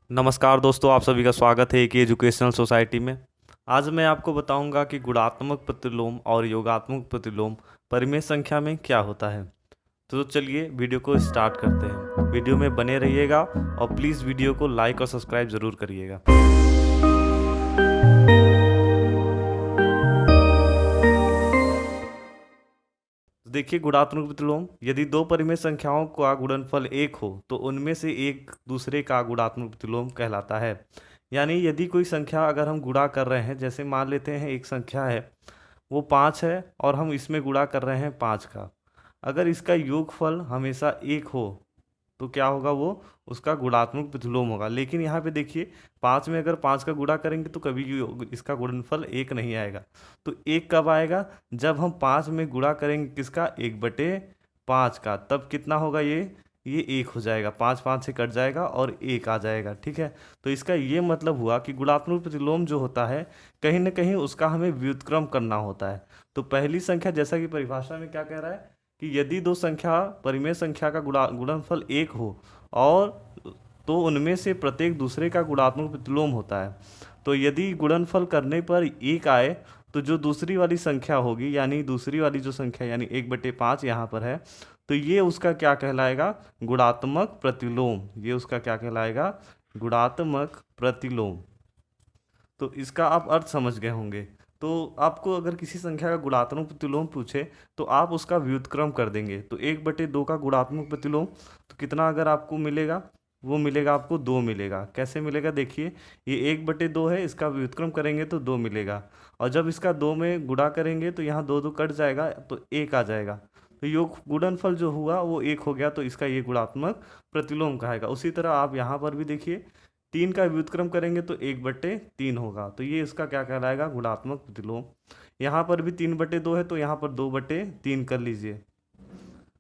नमस्कार दोस्तों, आप सभी का स्वागत है एक एजुकेशनल सोसाइटी में। आज मैं आपको बताऊंगा कि गुणात्मक प्रतिलोम और योगात्मक प्रतिलोम परिमेय संख्या में क्या होता है। तो चलिए वीडियो को स्टार्ट करते हैं। वीडियो में बने रहिएगा और प्लीज़ वीडियो को लाइक और सब्सक्राइब ज़रूर करिएगा। तो देखिए, गुणात्मक प्रतिलोम, यदि दो परिमेय संख्याओं का गुणनफल एक हो तो उनमें से एक दूसरे का गुणात्मक प्रतिलोम कहलाता है। यानी यदि कोई संख्या अगर हम गुणा कर रहे हैं, जैसे मान लेते हैं एक संख्या है वो 5 है और हम इसमें गुणा कर रहे हैं 5 का, अगर इसका योगफल हमेशा एक हो तो क्या होगा, वो उसका गुणात्मक प्रतिलोम होगा। लेकिन यहाँ पे देखिए, 5 में अगर 5 का गुणा करेंगे तो कभी इसका गुणनफल एक नहीं आएगा। तो एक कब आएगा, जब हम 5 में गुणा करेंगे किसका, 1/5 का, तब कितना होगा, ये एक हो जाएगा। 5 5 से कट जाएगा और एक आ जाएगा। ठीक है, तो इसका ये मतलब हुआ कि गुणात्मक प्रतिलोम जो होता है कहीं ना कहीं उसका हमें व्युत्क्रम करना होता है। तो पहली संख्या, जैसा कि परिभाषा में क्या कह रहा है कि यदि दो संख्या परिमेय संख्या का गुणनफल एक हो और तो उनमें से प्रत्येक दूसरे का गुणात्मक प्रतिलोम होता है। तो यदि गुणनफल करने पर एक आए तो जो दूसरी वाली संख्या होगी, यानी दूसरी वाली जो संख्या यानी 1/5 यहाँ पर है, तो ये उसका क्या कहलाएगा, गुणात्मक प्रतिलोम। ये उसका क्या कहलाएगा, गुणात्मक प्रतिलोम। तो इसका आप अर्थ समझ गए होंगे। तो आपको अगर किसी संख्या का गुणात्मक प्रतिलोम पूछे तो आप उसका व्युत्क्रम कर देंगे। तो 1/2 का गुणात्मक प्रतिलोम तो कितना अगर आपको मिलेगा, वो मिलेगा आपको 2 मिलेगा। कैसे मिलेगा, देखिए, ये 1/2 है, इसका व्युत्क्रम करेंगे तो 2 मिलेगा। और जब इसका 2 में गुणा करेंगे तो यहाँ 2 2 कट जाएगा तो 1 आ जाएगा। तो योग गुणनफल जो हुआ वो 1 हो गया, तो इसका ये गुणात्मक प्रतिलोम कहेगा। उसी तरह आप यहाँ पर भी देखिए, 3 का व्युत्क्रम करेंगे तो 1/3 होगा, तो ये इसका क्या कहलाएगा, गुणात्मक प्रतिलोम। यहाँ पर भी 3/2 है तो यहाँ पर 2/3 कर लीजिए।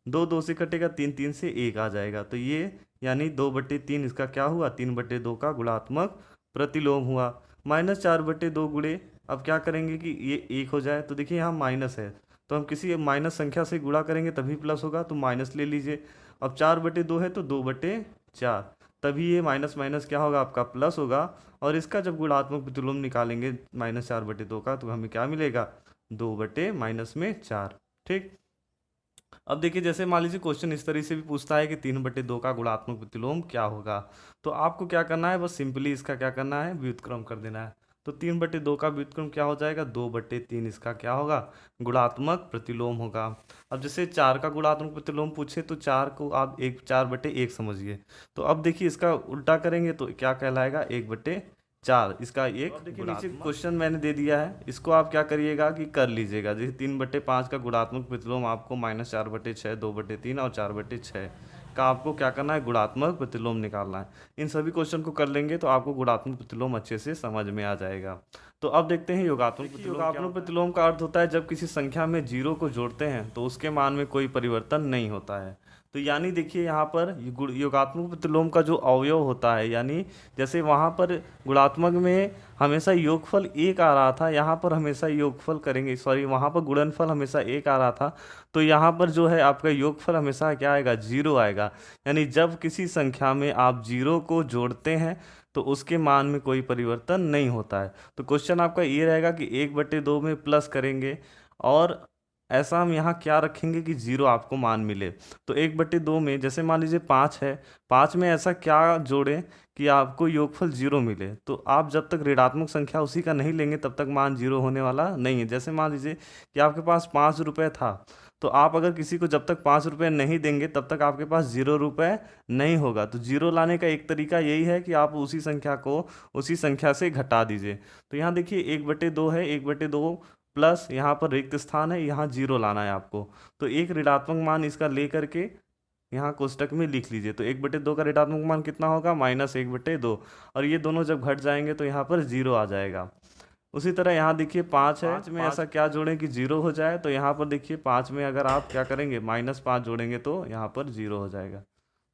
2 2 से कटेगा, 3 3 से 1 आ जाएगा, तो ये यानी 2/3 इसका क्या हुआ, 3/2 का गुणात्मक प्रतिलोम हुआ। -4/2 गुणे, अब क्या करेंगे कि ये 1 हो जाए, तो देखिए यहाँ माइनस है तो हम किसी माइनस संख्या से गुणा करेंगे तभी प्लस होगा, तो माइनस ले लीजिए। अब 4/2 है तो 2/4, तभी ये माइनस माइनस क्या होगा, आपका प्लस होगा। और इसका जब गुणात्मक प्रतिलोम निकालेंगे -4/2 का, तो हमें क्या मिलेगा, 2/-4। ठीक। अब देखिए, जैसे मान लीजिए क्वेश्चन इस तरह से भी पूछता है कि 3/2 का गुणात्मक प्रतिलोम क्या होगा, तो आपको क्या करना है, बस सिंपली इसका क्या करना है, व्युत्क्रम कर देना है। तो 3/2 का व्युत्क्रम क्या हो जाएगा, 2/3 इसका क्या होगा, गुणात्मक प्रतिलोम होगा। अब जैसे 4 का गुणात्मक प्रतिलोम पूछे तो 4 को आप 4/1 समझिए। तो अब देखिए, इसका उल्टा करेंगे तो क्या कहलाएगा, 1/4, इसका एक। अब देखिए, नीचे क्वेश्चन मैंने दे दिया है, इसको आप क्या करिएगा कि कर लीजिएगा। जैसे 3/5 का गुणात्मक प्रतिलोम आपको -4/6, 2/3 और 4/6 का आपको क्या करना है, गुणात्मक प्रतिलोम निकालना है। इन सभी क्वेश्चन को कर लेंगे तो आपको गुणात्मक प्रतिलोम अच्छे से समझ में आ जाएगा। तो अब देखते हैं योगात्मक प्रतिलोम। योगात्मक प्रतिलोम का अर्थ होता है जब किसी संख्या में जीरो को जोड़ते हैं तो उसके मान में कोई परिवर्तन नहीं होता है। तो यानी देखिए, यहाँ पर योगात्मक प्रतिलोम का जो अवयव होता है, यानी जैसे वहाँ पर गुणात्मक में हमेशा योगफल एक आ रहा था, यहाँ पर हमेशा योगफल करेंगे, सॉरी, वहाँ पर गुणनफल हमेशा एक आ रहा था, तो यहाँ पर जो है आपका योगफल हमेशा क्या आएगा, जीरो आएगा। यानी जब किसी संख्या में आप जीरो को जोड़ते हैं तो उसके मान में कोई परिवर्तन नहीं होता है। तो क्वेश्चन आपका ये रहेगा कि 1/2 में प्लस करेंगे और ऐसा हम यहाँ क्या रखेंगे कि जीरो आपको मान मिले। तो 1/2 में जैसे मान लीजिए 5 है, 5 में ऐसा क्या जोड़ें कि आपको योगफल जीरो मिले। तो आप जब तक ऋणात्मक संख्या उसी का नहीं लेंगे तब तक मान जीरो होने वाला नहीं है। जैसे मान लीजिए कि आपके पास 5 रुपये था, तो आप अगर किसी को जब तक 5 रुपये नहीं देंगे तब तक आपके पास 0 रुपये नहीं होगा। तो जीरो लाने का एक तरीका यही है कि आप उसी संख्या को उसी संख्या से घटा दीजिए। तो यहाँ देखिए, 1/2 है, 1/2 प्लस यहाँ पर रिक्त स्थान है, यहाँ जीरो लाना है आपको। तो एक ऋणात्मक मान इसका ले करके यहाँ कोष्टक में लिख लीजिए। तो 1/2 का ऋणात्मक मान कितना होगा, -1/2, और ये दोनों जब घट जाएंगे तो यहाँ पर जीरो आ जाएगा। उसी तरह यहाँ देखिए 5 है, 5 में ऐसा क्या जोड़ें कि जीरो हो जाए। तो यहाँ पर देखिए 5 में अगर आप क्या करेंगे, -5 जोड़ेंगे तो यहाँ पर जीरो हो जाएगा।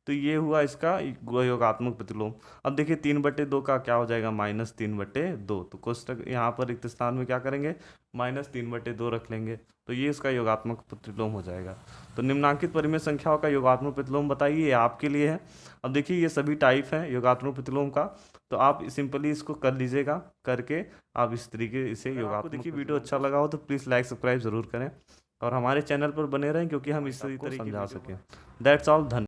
तो ये हुआ इसका योगात्मक प्रतिलोम। अब देखिए 3/2 का क्या हो जाएगा, -3/2। तो कोष्टक यहाँ पर रिक्त स्थान में क्या करेंगे, -3/2 रख लेंगे। तो ये इसका योगात्मक प्रतिलोम हो जाएगा। तो निम्नांकित परिमेय संख्याओं का योगात्मक प्रतिलोम बताइए, ये आपके लिए है। अब देखिए ये सभी टाइप हैं योगात्मक प्रतिलोम का, तो आप सिंपली इसको कर लीजिएगा, करके आप इस तरीके इसे योगात्मक। देखिए वीडियो अच्छा लगा हो तो प्लीज़ लाइक सब्सक्राइब जरूर करें और हमारे चैनल पर बने रहें, क्योंकि हम इसी तरीके समझा सकें। That's all. धन्यवाद।